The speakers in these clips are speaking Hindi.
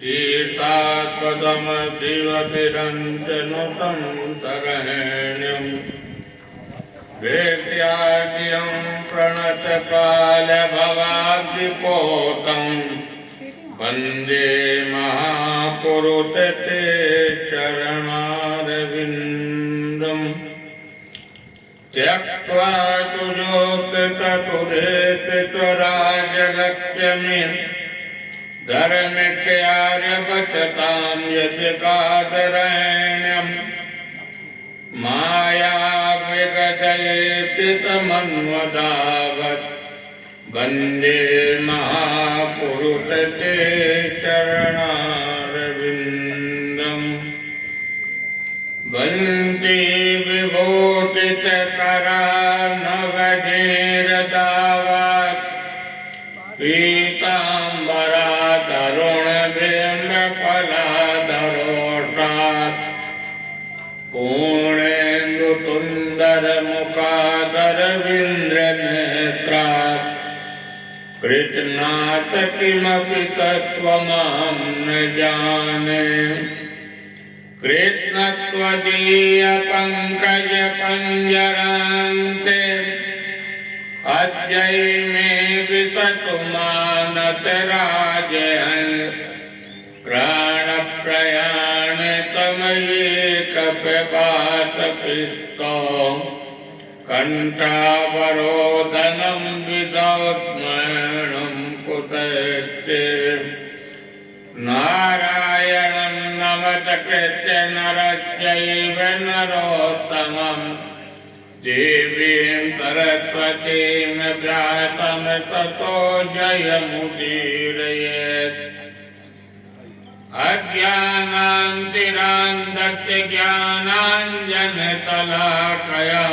कीर्तात्पदमतीवभिरञ्जनुतं तरहेण्यं वेत्याद्यं प्रणतकालभवाब्धिपोतं वन्दे महापुरुषते चरणारविन्दम् त्यक्त्वा तुजोक्ततुरेपितुराजलक्ष्मी धर्मित्यार्यवचतां यतिकादरण्यं मायाविगतयेपितमन्वदावत् वन्दे महापुरुषते चरणारविन्दम् वन्ति विभूतितकरार्णवधीरदावात् पीताम्बरातरुणबिम्बफलाधरोष्टात् पूर्णेन्दुतुन्दरमुखादरविन्द्रनेत्रात् कृष्णात् किमपि तत्त्वमहं न जाने कृष्णत्वदीयपङ्कजपञ्जरान्ते अद्यै विततु मानतराजहंस प्राणप्रयाणतमयेकपिपातपित्तो कण्ठावरोदनं विदौत्मयणं कुतस्ते नारायणं नमस्कृत्य नरश्चैव नरोत्तमम् देवीं सरस्वतीं व्यासं ततो जयमुदीरयेत् अज्ञानान्तिरान्धस्य ज्ञानाञ्जनशलाकया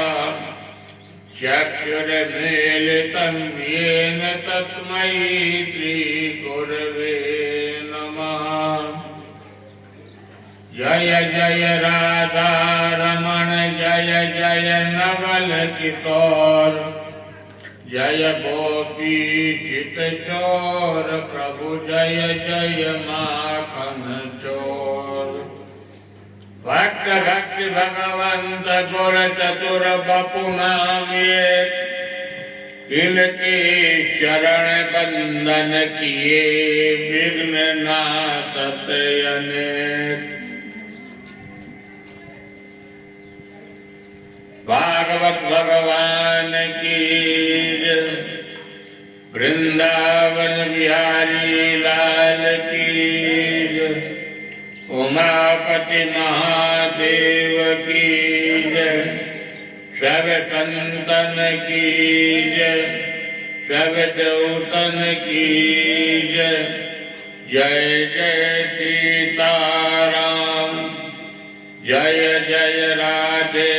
चक्षुर्मीलितं येन तस्मै श्रीगुरवे नमः। जय जय राधा रमण जय जय नवल किशोर जय गोपी चित चोर प्रभु जय जय माखन चोर। भक्त भक्ति भगवंत गुर चतुर बपु नाम एक इनके चरण बंदन किए विघ्न नाशत अनेक। भागवत भगवान की जय, वृंदावन बिहारी लाल की जय, उमापति महादेव की जय, सब संतन की जय, सब देवतन की जय। जय जय सीताराम जय जय राधे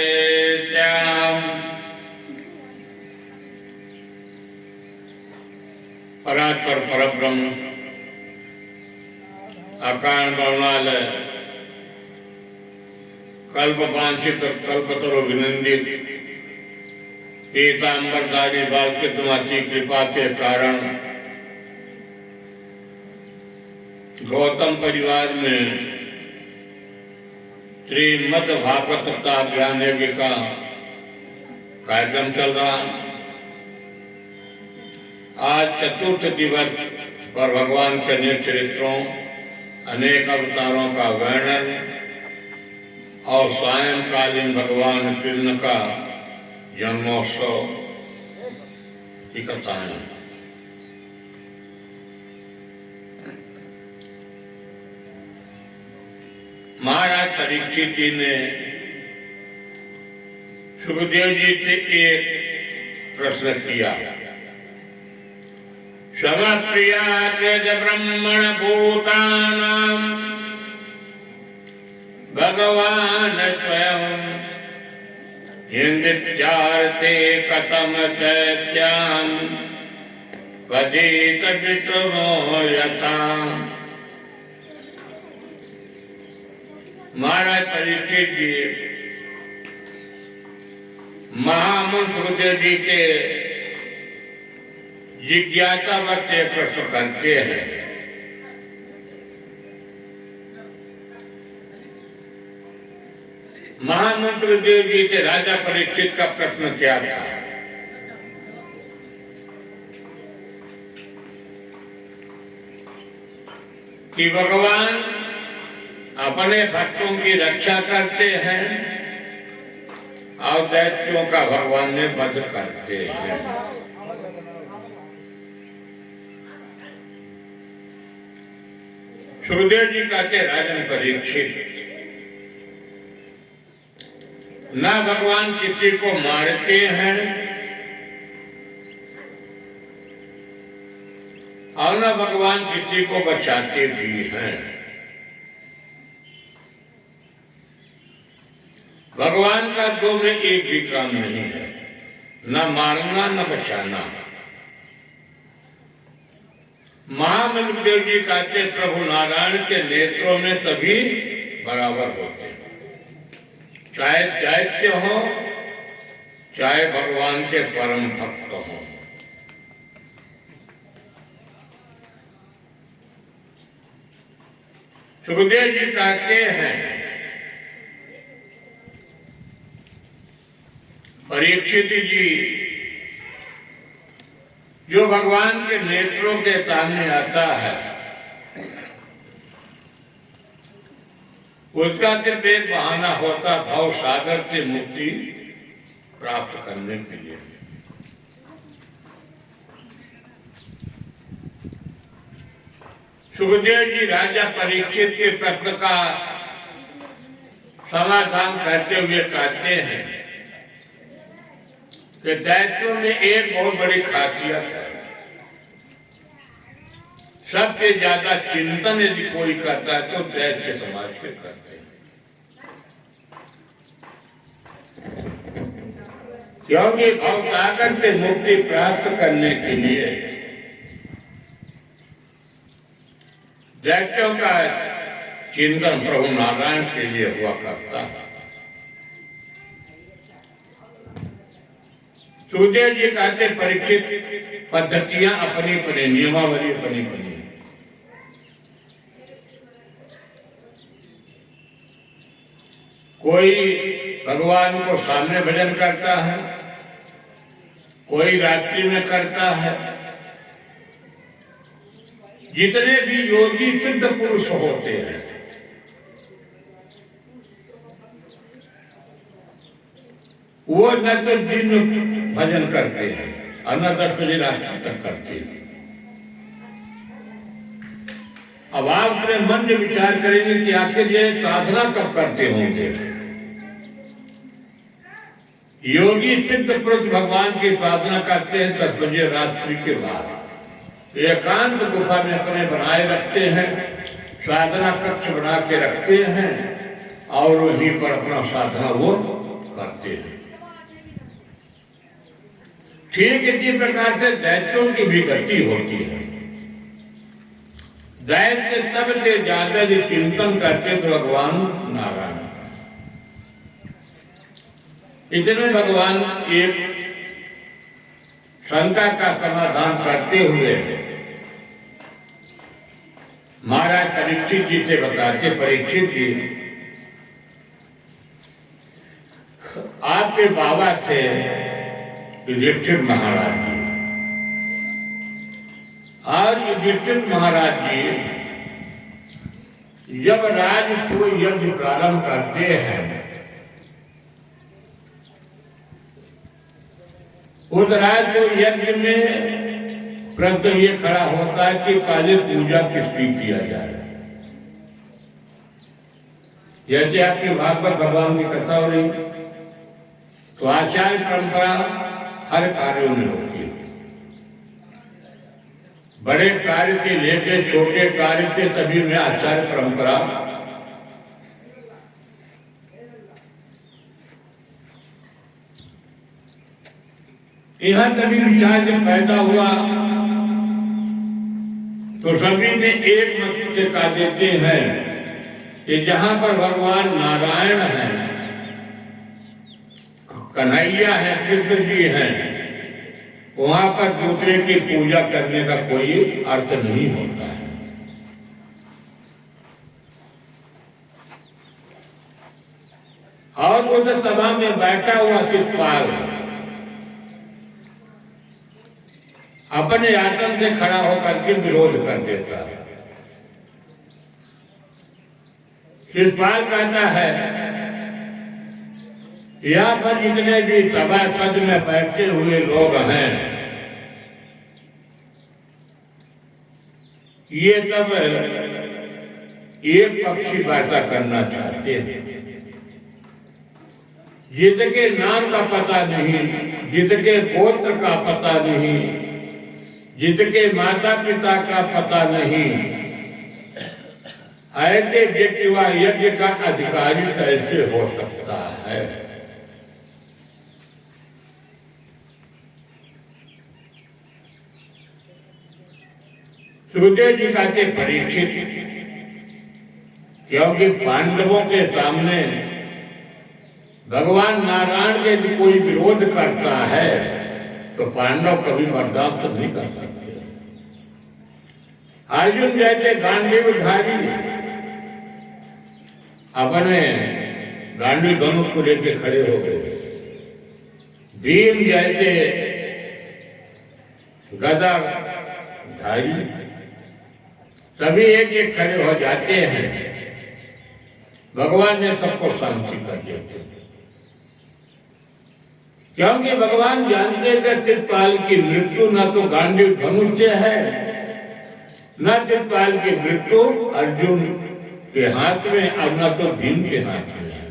परात्पर परब्रह्म अकारण वर्णालय कल्पवांछित कल्पतरु विनंदित पीताम्बरधारी बालकृष्ण तुम्हारी कृपा के कारण गौतम परिवार में श्रीमद् भागवत सप्ताह ज्ञान यज्ञ का कार्यक्रम चल रहा। आज चतुर्थ दिवस पर भगवान के अनेक चरित्रों अनेक अवतारों का वर्णन और सायंकालीन भगवान कृष्ण का जन्मोत्सव की कथाएं। महाराज परीक्षित जी ने सुखदेव जी से एक प्रश्न किया। समप्रिया ब्रह्मण भूतानां भगवान स्वयं हिंदित्यार्थे कथम दैत्यान् वदेत विष्णो यथा। महाराज परीक्षित जी महामंत्र सुखदेव जी के जिज्ञासा वर्ते प्रश्न करते हैं। महामंत्र देव जी से राजा परीक्षित का प्रश्न क्या था? कि भगवान अपने भक्तों की रक्षा करते हैं और दैत्यों का भगवान ने वध करते हैं। सुखदेव जी कहते राजन परीक्षित, ना भगवान किसी को मारते हैं और ना भगवान किसी को बचाते भी हैं। भगवान का दो में एक भी काम नहीं है, न मारना न बचाना। महामंत्र जी कहते प्रभु नारायण के नेत्रों में सभी बराबर होते हैं, चाहे दैत्य हो चाहे भगवान के परम भक्त हो। सुखदेव जी कहते हैं परीक्षित जी, जो भगवान के नेत्रों के सामने आता है उसका सिर्फ एक बहाना होता भव सागर से मुक्ति प्राप्त करने के लिए। सुखदेव जी राजा परीक्षित के प्रश्न का समाधान करते हुए कहते हैं कि दैत्यों में एक बहुत बड़ी खासियत है, सबसे ज्यादा चिंतन यदि कोई करता है तो दैत्य समाज के करते हैं, क्योंकि भवसागर से मुक्ति प्राप्त करने के लिए दैत्यों का चिंतन प्रभु नारायण के लिए हुआ करता है। सुखदेव जी कहते परीक्षित पद्धतियां अपनी अपनी, नियमावली अपनी अपनी। कोई भगवान को सामने भजन करता है, कोई रात्रि में करता है। जितने भी योगी सिद्ध पुरुष होते हैं वो न तो दिन भजन करते हैं और न 10 बजे रात्रि तक करते हैं। अब आप अपने मन में विचार करेंगे कि आखिर ये साधना कब करते होंगे। योगी सिद्ध पुरुष भगवान की साधना करते हैं 10 बजे रात्रि के बाद, एकांत गुफा में अपने बनाए रखते हैं, साधना कक्ष बना के रखते हैं और वहीं पर अपना साधना वो करते हैं। ठीक इसी प्रकार से दैत्यों की भी गति होती है। दैत्य सबसे ज्यादा जो चिंतन करते तो भगवान नारायण, इसमें भगवान एक शंका का समाधान करते हुए महाराज परीक्षित जी से बताते, परीक्षित जी आपके बाबा थे युधिष्ठिर महाराज जी, और युधिष्ठिर महाराज जी जब राजसूय यज्ञ प्रारंभ करते हैं उस राजसूय यज्ञ में प्रश्न ये खड़ा होता है कि पहले पूजा किसकी किया जाए। यदि आपके भागवत भगवान की कथा हो रही तो आचार्य परंपरा हर कार्यों में होती है, बड़े कार्य के लेके छोटे कार्य के सभी में आचार्य परंपरा यहां तभी विचार जब पैदा हुआ तो सभी ने एक मत से कहा देते हैं कि जहां पर भगवान नारायण है, कन्हैया है, कृष्ण जी हैं, वहां पर दूसरे की पूजा करने का कोई अर्थ नहीं होता है। और उधर सभा में बैठा हुआ शिषपाल अपने आसन से खड़ा होकर के विरोध कर देता है। शिषपाल कहता है, यहाँ पर जितने भी सभासद में बैठे हुए लोग हैं, ये सब एक पक्षी वार्ता करना चाहते हैं। जिसके नाम का पता नहीं, जिसके गोत्र का पता नहीं, जिसके माता पिता का पता नहीं, ऐसे व्यक्ति व यज्ञ का अधिकारी कैसे हो सकता है? सुखदेव जी कहते, परीक्षित, क्योंकि पांडवों के सामने भगवान नारायण के यदि कोई विरोध करता है तो पांडव कभी बर्दाश्त नहीं कर सकते। अर्जुन जैसे गांडीवधारी अपने गांडी धनुष को लेकर खड़े हो गए, भीम जैसे गदा धारी सभी एक एक खड़े हो जाते हैं। भगवान ने सबको शांति कर देते, क्योंकि भगवान जानते हैं शिषपाल की मृत्यु न तो गांडीव धनुष से है, न शिषपाल की मृत्यु अर्जुन के हाथ में और न तो भीम के हाथ में है।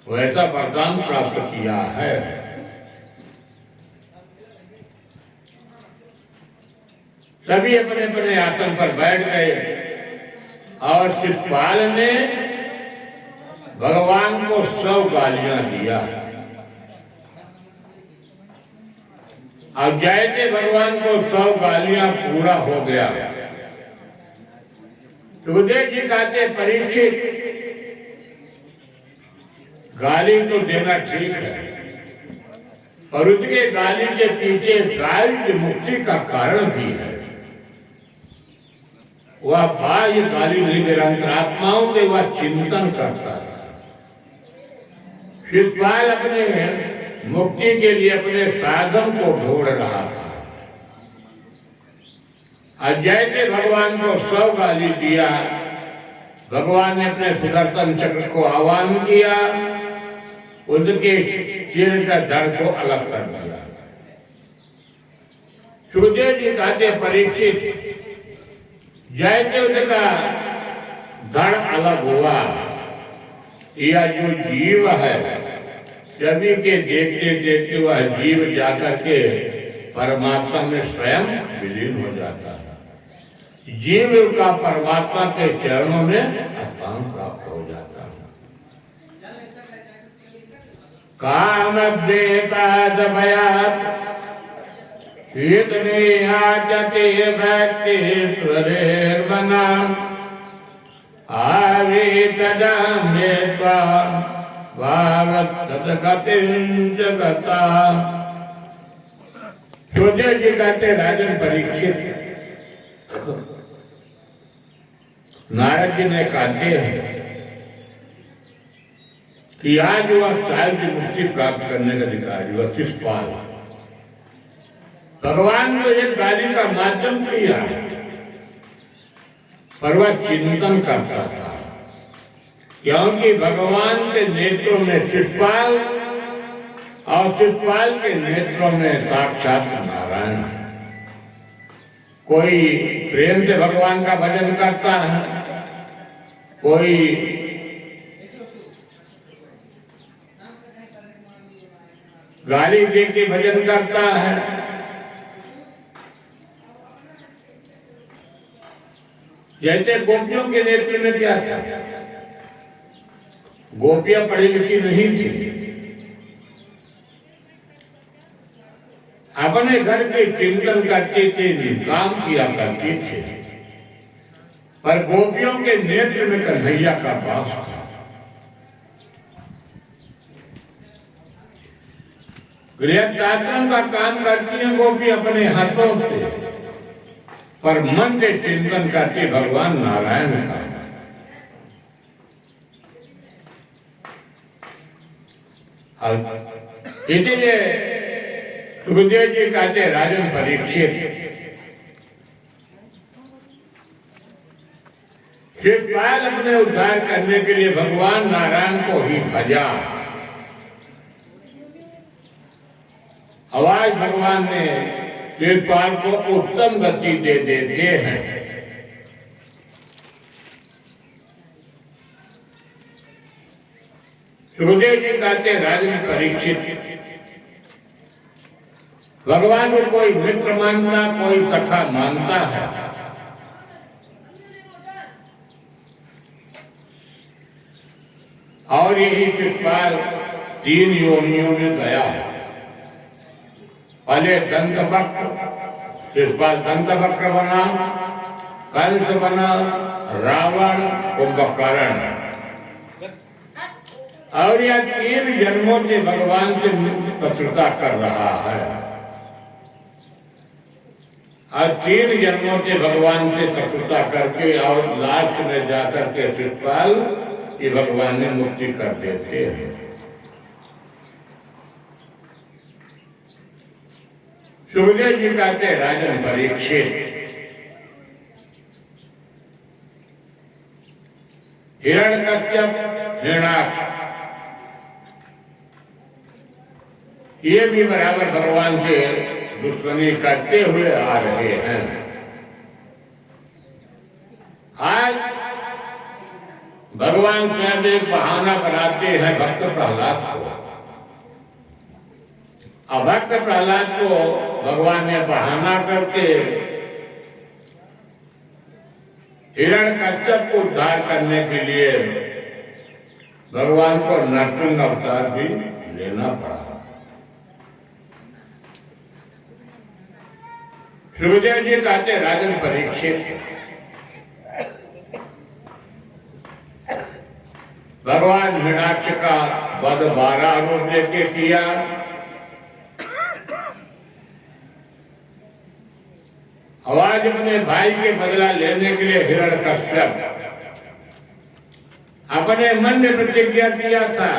वैसा वरदान प्राप्त किया है। सभी अपने अपने आसन पर बैठ गए और शिषपाल ने भगवान को 100 गालियां दिया। अब जैसे भगवान को 100 गालियां पूरा हो गया, सुखदेव जी कहते, परीक्षित, गाली तो देना ठीक है, पर उसके गाली के पीछे शायद मुक्ति का कारण भी है। वह बाह्य गाली नहीं दे रहा, अंतरात्माओं से वह चिंतन करता था। शिषपाल अपने मुक्ति के लिए अपने साधन को ढूंढ रहा था। जैसे भगवान को 100 गाली दिया, भगवान ने अपने सुदर्शन चक्र को आह्वान किया, उनके सिर का धड़ को अलग कर दिया। सुखदेव जी कहते, परीक्षित, जैसे उनका धड़ अलग हुआ, यह जो जीव है सभी के देखते देखते वह जीव जाकर के परमात्मा में स्वयं विलीन हो जाता है। जीव का परमात्मा के चरणों में स्थान प्राप्त हो जाता है। काम बेताद भयात इतने आजते व्यक्ति स्वरेर्बना आवे तदामेत्वा भावत तदगतिं जगता। सुखदेव जी कहते, राजन परीक्षित, नारद जी ने कहते हैं कि आज वह शायद मुक्ति प्राप्त करने का अधिकारी वह शिषपाल भगवान को एक गाली का माध्यम किया, पर वह चिंतन करता था, क्योंकि भगवान के नेत्रों में शिषपाल और शिषपाल के नेत्रों में साक्षात नारायण। कोई प्रेम से भगवान का भजन करता है, कोई गाली दे के भजन करता है। जैसे गोपियों के नेत्र में क्या था, गोपियां पढ़ी लिखी नहीं थी, अपने घर के चिंतन करते थे, काम किया करते थे, पर गोपियों के नेत्र में कन्हैया का वास था। गृहस्थाश्रम का काम करती हैं गोपी अपने हाथों से, पर मन के चिंतन करती भगवान नारायण का। इसीलिए सुखदेव जी कहते राजन परीक्षित, शिवपाल अपने उद्धार करने के लिए भगवान नारायण को ही भजा। आवाज भगवान ने शिवपाल को उत्तम गति दे देते हैं। सुखदेव जी कहते राजन परीक्षित, भगवान को कोई मित्र मानता, कोई सखा मानता है, और यही शिवपाल 3 योनियों में गया है। पहले दंतवक्र, शिवपाल दंतवक्र बना, कंस बना, रावण, कुंभकर्ण, और यह 3 जन्मों से भगवान से शत्रुता कर रहा है। और 3 जन्मों से भगवान से शत्रुता करके और लास्ट में जाकर के शिवपाल ये भगवान ने मुक्ति कर देते हैं। सुखदेव जी कहते राजन परीक्षित, हिरण्यकश्यप, हिरण्याक्ष, ये भी बराबर भगवान से दुश्मनी करते हुए आ रहे हैं। आज भगवान स्वयं एक बहाना बनाते हैं भक्त प्रहलाद को। अब भक्त प्रहलाद को भगवान ने बहाना करके हिरण्यकश्यप को उद्धार करने के लिए भगवान को नरसिंह अवतार भी लेना पड़ा। सुखदेव जी कहते राजन परीक्षित, भगवान हिरण्याक्ष का वध 12 रूप लेके किया। आवाज अपने भाई के बदला लेने के लिए हिरण्यकश्यप अपने मन में प्रतिज्ञा किया था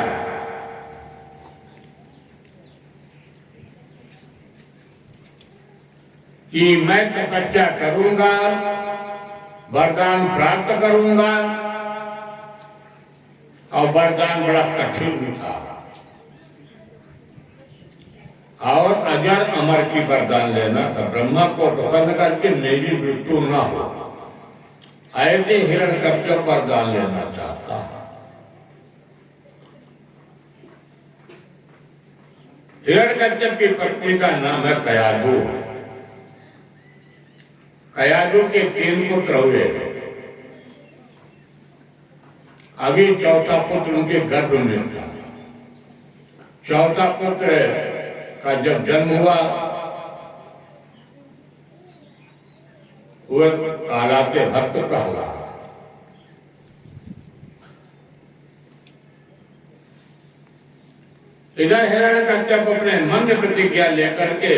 कि मैं तपस्या करूंगा, वरदान प्राप्त करूंगा, और वरदान बड़ा कठिन था और अजर अमर की वरदान लेना था। ब्रह्मा को प्रसन्न करके मेरी मृत्यु न हो, ऐसे हिरण्यकश्यप वरदान लेना चाहता। हिरण्यकश्यप की पत्नी का नाम है कयाधु। कयाधु के 3 पुत्र हुए। अभी 4था पुत्र उनके गर्भ में था। 4था पुत्र का जब जन्म हुआ वह कहलाते भक्त प्रहलाद। इधर हिरण्यकश्यप अपने मन में प्रतिज्ञा लेकर के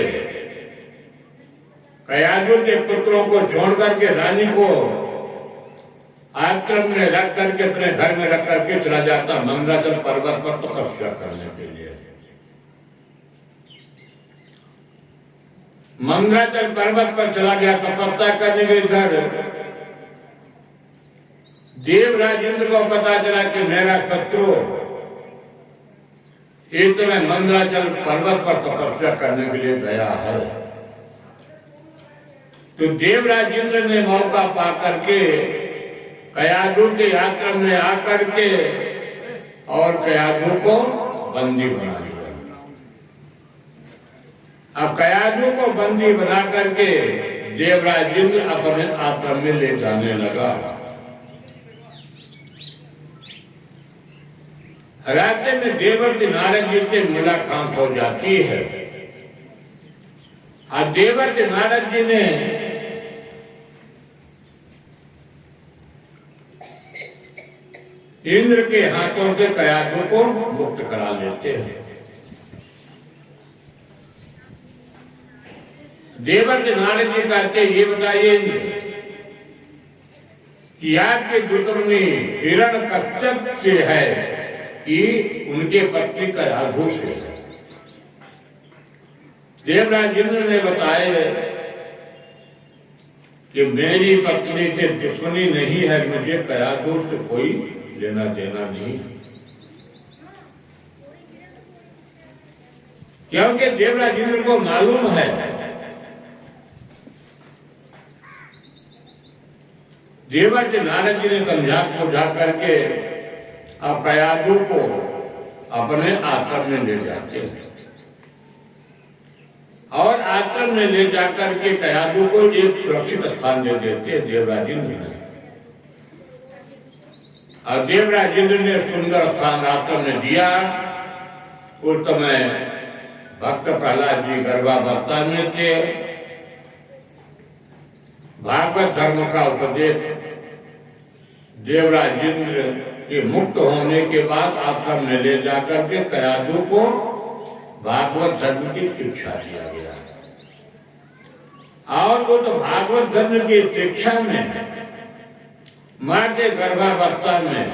कयाधु के पुत्रों को छोड़ करके रानी को आश्रम में रख करके अपने घर में रख करके चला जाता मंदराचल पर्वत पर तपस्या करने के लिए। मंदराचल पर्वत पर चला गया तपस्या करने के इधर देवराज इंद्र को पता चला कि मेरा शत्रु एक समय मंदराचल पर्वत पर तपस्या करने के लिए गया है। तो देवराज इंद्र ने मौका पा करके कयाधु के आश्रम में आकर के और कयाधु को बंदी बना लिया। अब कयाधु को बंदी बना करके देवराज इंद्र अपने आश्रम में ले जाने लगा। रास्ते में देवर्षि नारद जी से मुलाकात हो जाती है। और देवर्षि नारद जी ने इंद्र के हाथों से कयाधु को मुक्त करा लेते हैं। देवर्षि नारद जी कहते ये बताइए इंद्र कि आपकी दुश्मनी हिरण्यकश्यप से है कि उनके पत्नी कयाधु से है। देवराज इंद्र ने बताया कि मेरी पत्नी से दुश्मनी नहीं है, मुझे कयाधु से कोई लेना देना नहीं, क्योंकि देवराज इंद्र को मालूम है देवर्ष नारद जी ने समझा बुझा करके अब कयाधु को अपने आश्रम में ले जाते हैं और आश्रम में ले जाकर के कयाधु को एक सुरक्षित स्थान दे देते हैं देवराज इंद्र ने। और देवराज इंद्र ने सुंदर स्थान आश्रम में दिया। उस समय भक्त प्रहलाद जी गर्भावस्था में थे। भागवत धर्म का उपदेश देवराज इंद्र के मुक्त होने के बाद आश्रम में ले जाकर के कयाधु को भागवत धर्म की शिक्षा दिया गया। और वो तो भागवत धर्म की शिक्षा में मां के गर्भावस्था में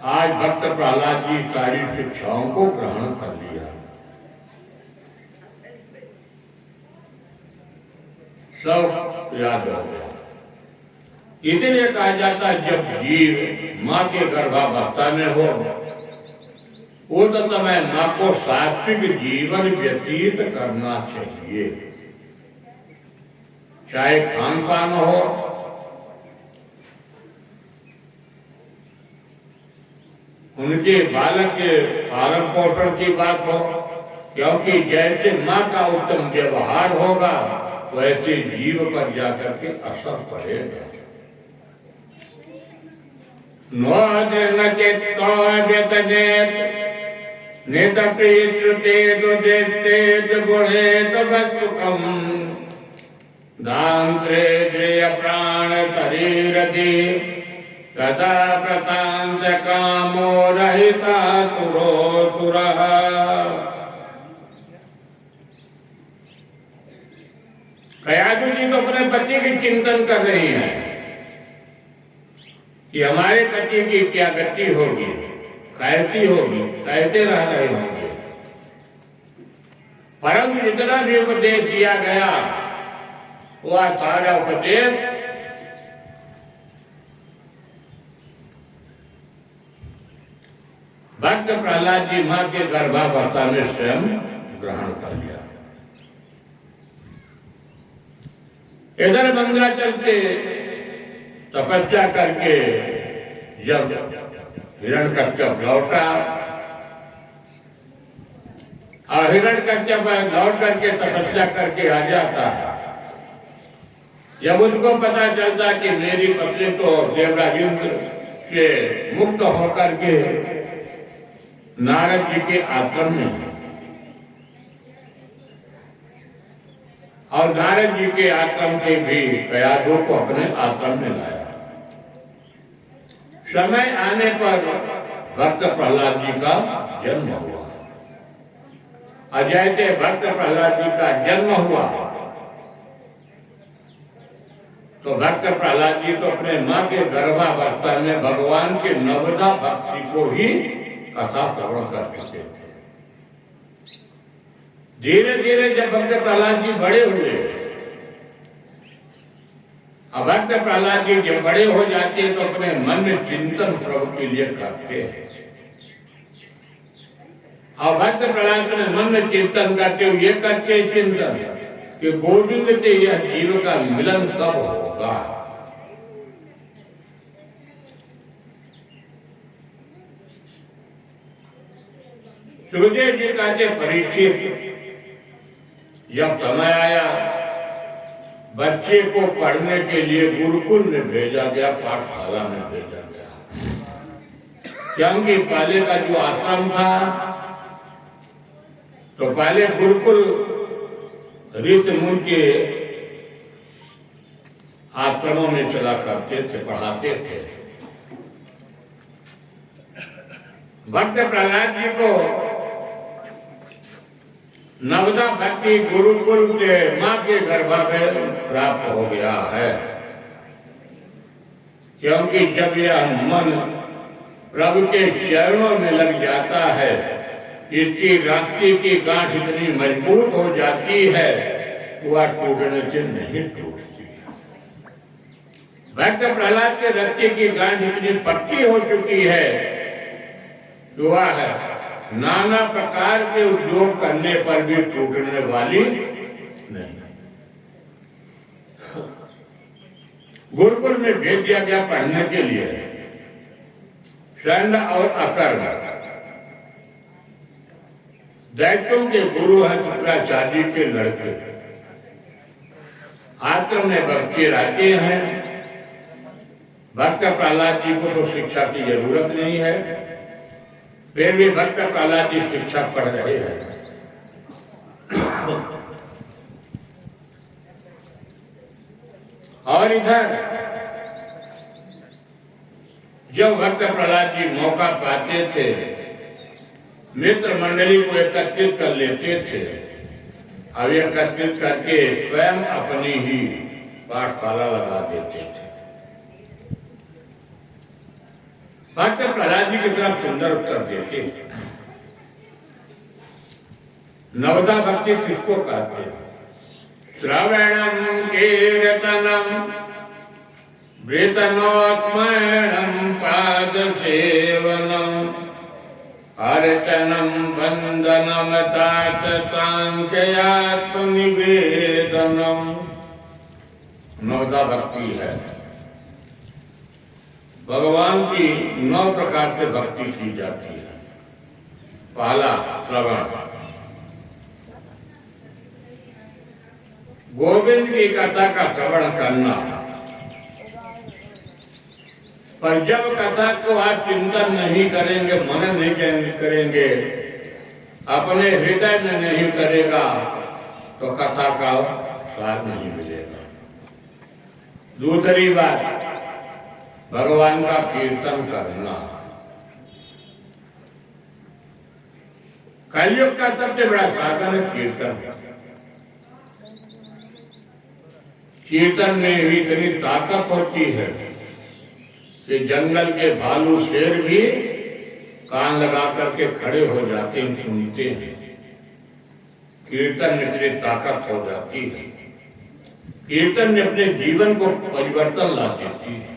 आज भक्त प्रहलाद जी सारी शिक्षाओं को ग्रहण कर लिया। सब याद हो गया। इसलिए कहा जाता है जब जीव मां के गर्भावस्था में हो वो तो समय मां को सात्विक जीवन व्यतीत करना चाहिए, चाहे खान पान हो, उनके बालक के पालन पोषण की बात हो, क्योंकि जैसे मां का उत्तम व्यवहार होगा वैसे जीव पर जाकर के असर पड़ेगा। प्राण शरीरदि तदा प्रतांत कामो रहिता तुरो तुरः। कयाधु जी तो अपने पति की चिंतन कर रही हैं कि हमारे पति की क्या गति होगी, कैसी होगी, कैसे रह रहे होंगे। परंतु जितना भी उपदेश दिया गया वह सारा उपदेश भक्त प्रहलाद जी मां के गर्भावस्था में स्वयं ग्रहण कर लिया। इधर मंदिराचल के तपस्या करके जब हिरण्यकश्यप लौटा और हिरण्यकश्यप लौट करके तपस्या करके आ जाता है। जब उनको पता चलता कि मेरी पत्नी तो देवराज इंद्र से मुक्त होकर के नारद जी के आश्रम में है और नारद जी के आश्रम से भी कयाधु को अपने आश्रम में लाया। समय आने पर भक्त प्रहलाद जी का जन्म हुआ। जैसे भक्त प्रहलाद जी का जन्म हुआ तो भक्त प्रहलाद जी तो अपने मां के गर्भावस्था में भगवान के नवदा भक्ति को ही कथा श्रवण कर चुके थे। धीरे धीरे जब भक्त प्रहलाद जी बड़े हुए, अब भक्त प्रहलाद जी जब बड़े हो जाते हैं तो अपने मन में चिंतन प्रभु के लिए करते हैं। और भक्त प्रहलाद अपने मन में चिंतन करते हुए ये करते चिंतन कि गोविंद से यह जीव का मिलन कब होगा। सुखदेव जी कहते परीक्षित जब समय आया बच्चे को पढ़ने के लिए गुरुकुल में भेजा गया, पाठशाला में भेजा गया। क्योंकि पहले का जो आश्रम था तो पहले गुरुकुल रीत मुनि के आश्रमों में चला करते थे, पढ़ाते थे। भक्त प्रहलाद जी को नवदा भक्ति गुरुकुल के मां के गर्भा में प्राप्त हो गया है। क्योंकि जब यह मन प्रभु के चरणों में लग जाता है, इसकी रात्रि की गांठ इतनी मजबूत हो जाती है वह टूटने से नहीं टूटती है। भक्त प्रहलाद के रत्ती की गांठ इतनी पक्की हो चुकी है कि वह है नाना प्रकार के उद्योग करने पर भी टूटने वाली नहीं। गुरुकुल में भेज दिया गया पढ़ने के लिए, षंड और अकर्म दैत्यों के गुरु हैं शुक्राचार्य के लड़के। आश्रम में बच्चे रहते हैं। भक्त प्रहलाद जी को तो शिक्षा की जरूरत नहीं है, फिर भी भक्त प्रहलाद जी शिक्षा पढ़ रहे हैं। और इधर जब भक्त प्रहलाद जी मौका पाते थे मित्र मंडली को एकत्रित कर लेते थे। अब एकत्रित करके स्वयं अपनी ही पाठशाला लगा देते थे। भक्त प्रहलाद जी की तरफ सुंदर उत्तर देते। नवदा भक्ति किसको कहते हैं? श्रवणम कीर्तनम वृतनोत्मणम पाद सेवनम अर्चनम वंदनम तात सांख्यात्म निवेदनम। नवदा भक्ति है। भगवान की 9 प्रकार से भक्ति की जाती है। पहला श्रवण, गोविंद की कथा का श्रवण करना। पर जब कथा को आप चिंतन नहीं करेंगे, मनन नहीं करेंगे, अपने हृदय में नहीं उतरेगा तो कथा का स्वाद नहीं मिलेगा। दूसरी बात, भगवान का कीर्तन करना। कलयुग का सबसे बड़ा साधन है कीर्तन। कीर्तन में भी इतनी ताकत होती है कि जंगल के भालू शेर भी कान लगा करके खड़े हो जाते हैं, सुनते हैं। कीर्तन में इतनी ताकत हो जाती है। कीर्तन में अपने जीवन को परिवर्तन ला देती है।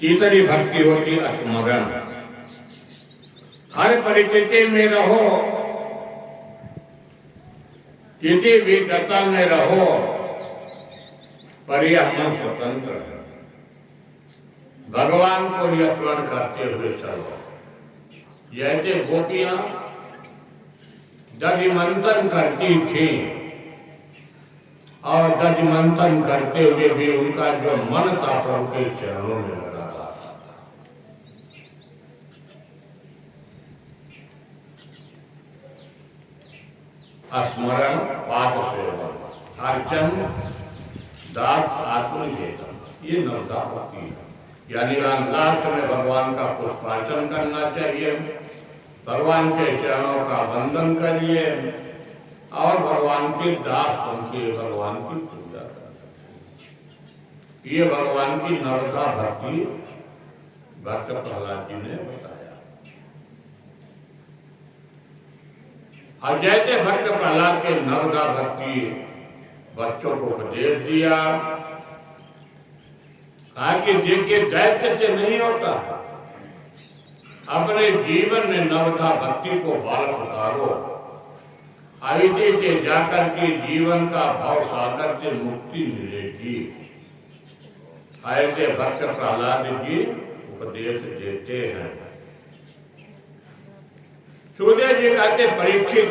तीसरी भक्ति होती है स्मरण। हर परिस्थिति में रहो, किसी भी दशा में रहो, पर यह मन स्वतंत्र है। भगवान को ही स्मरण करते हुए चलो। जैसे गोपियां दधि मंथन करती थी और दधि मंथन करते हुए भी उनका जो मन था प्रभु के चरणों में लगा था। स्मरण, पाठ सेवन, अर्चन, दास, आत्मनिवेदन, ये नवदा भक्ति है। यानी लास्ट में भगवान का पुष्पार्चन करना चाहिए, भगवान के चरणों का वंदन करिए और भगवान के दास बनके भगवान की पूजा करना चाहिए। ये भगवान की नवदा भक्ति भक्त प्रहलाद जी ने बताया। और जैसे भक्त प्रहलाद के नवदा भक्ति बच्चों को उपदेश दिया, आगे देखिए दैत्य से नहीं होता। अपने जीवन में नवदा भक्ति को बालक उतारो। आईते से जाकर के जीवन का भाव सागर से मुक्ति मिलेगी। ऐसे भक्त प्रहलाद जी उपदेश देते हैं। सुखदेव जी कहते परीक्षित,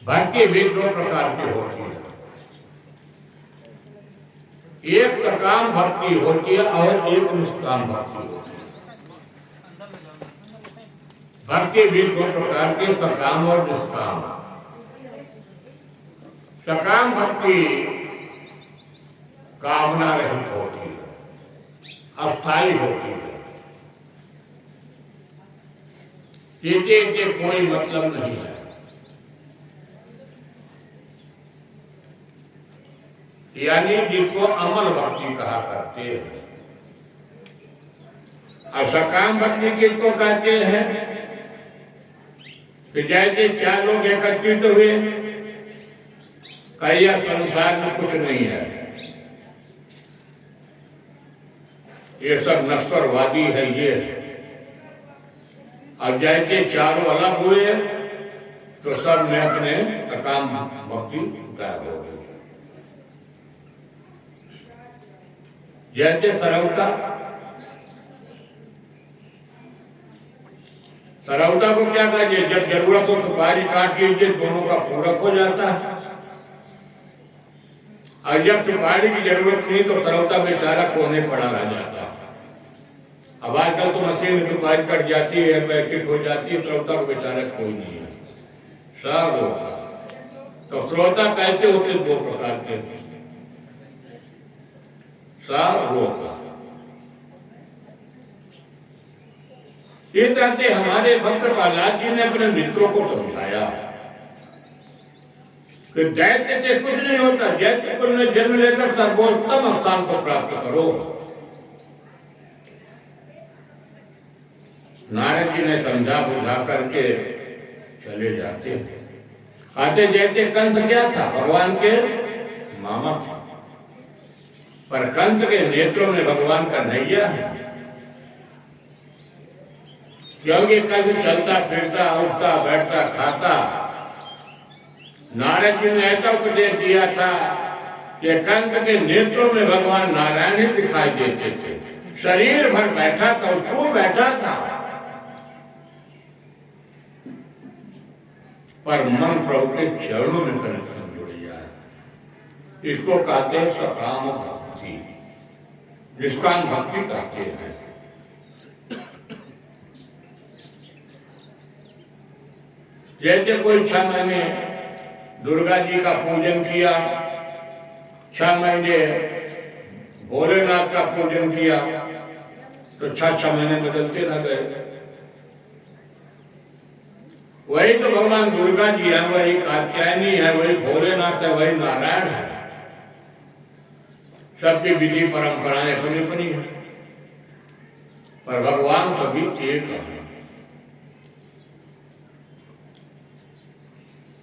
भक्ति भी 2 प्रकार की होती है। एक सकाम भक्ति होती है और एक निष्काम भक्ति होती है। भक्ति भी 2 प्रकार की, सकाम और निष्काम। सकाम भक्ति कामना रहित होती है, अस्थायी होती है। इसके कोई मतलब नहीं है। यानी जिसको अमल भक्ति कहा करते हैं। और सकाम भक्ति किसको कहते हैं कि जैसे चार लोग एकत्रित हुए, कहीं संसार में कुछ नहीं है, ये सब नश्वरवादी है, ये है। और जैसे चारों अलग हुए तो सब ने अपने सकाम भक्ति गायब हो गई। जैसे सरौता को क्या कहिए, जब जरूरत हो तो बारी काट लीजिए, दोनों का पूरक हो जाता है। और जब सुपारी की जरूरत नहीं तो सरौता बेचारा कोने पड़ा रह जाता है। अब आजकल तो मशीन में सुपारी कट जाती है, पैकेट हो जाती है, सरौता को बेचारा कोई नहीं है, सब होता। तो श्रोता कैसे होते, दो प्रकार के, सब होता। ये कहते हमारे भक्त प्रहलाद जी ने अपने मित्रों को समझाया कि दैत्य से कुछ नहीं होता, दैत्य कुल में जन्म लेकर सर्वोत्तम स्थान को प्राप्त करो। नारद जी ने समझा बुझा करके चले जाते। आते जैसे कंस क्या था, भगवान के मामा था, पर कंस के नेत्रों में भगवान का नैया है, क्योंकि कंस चलता फिरता, उठता बैठता खाता। नारद जी ने ऐसा उपदेश दिया था कि कंस के नेत्रों में भगवान नारायण ही दिखाई देते थे। शरीर भर बैठा था, स्थूल बैठा था, पर मन प्रभु के चरणों में कनेक्शन जुड़ जाए। इसको कहते हैं सकाम भक्ति, निष्काम भक्ति कहते हैं। जैसे कोई 6 महीने दुर्गा जी का पूजन किया, 6 महीने भोलेनाथ का पूजन किया, तो 6 महीने बदलते रह गए। वही तो भगवान दुर्गा जी है, वही कात्यायनी है, वही भोलेनाथ है, वही नारायण है। सबकी विधि परंपराएं अपनी अपनी है, पर भगवान सभी एक है।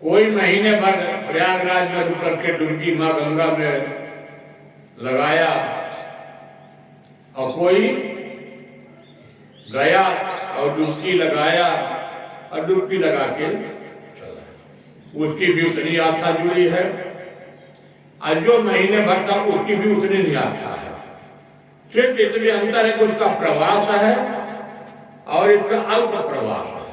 कोई महीने भर प्रयागराज में रुक करके डुबकी माँ गंगा में लगाया, और कोई गया और डुबकी लगाया और डुबकी लगा के चला, उसकी भी उतनी आस्था जुड़ी है। और जो महीने भर था उसकी भी उतनी नहीं आस्था है। सिर्फ इतनी अंतर है कि उसका प्रवास है और इसका अल्प प्रवास है।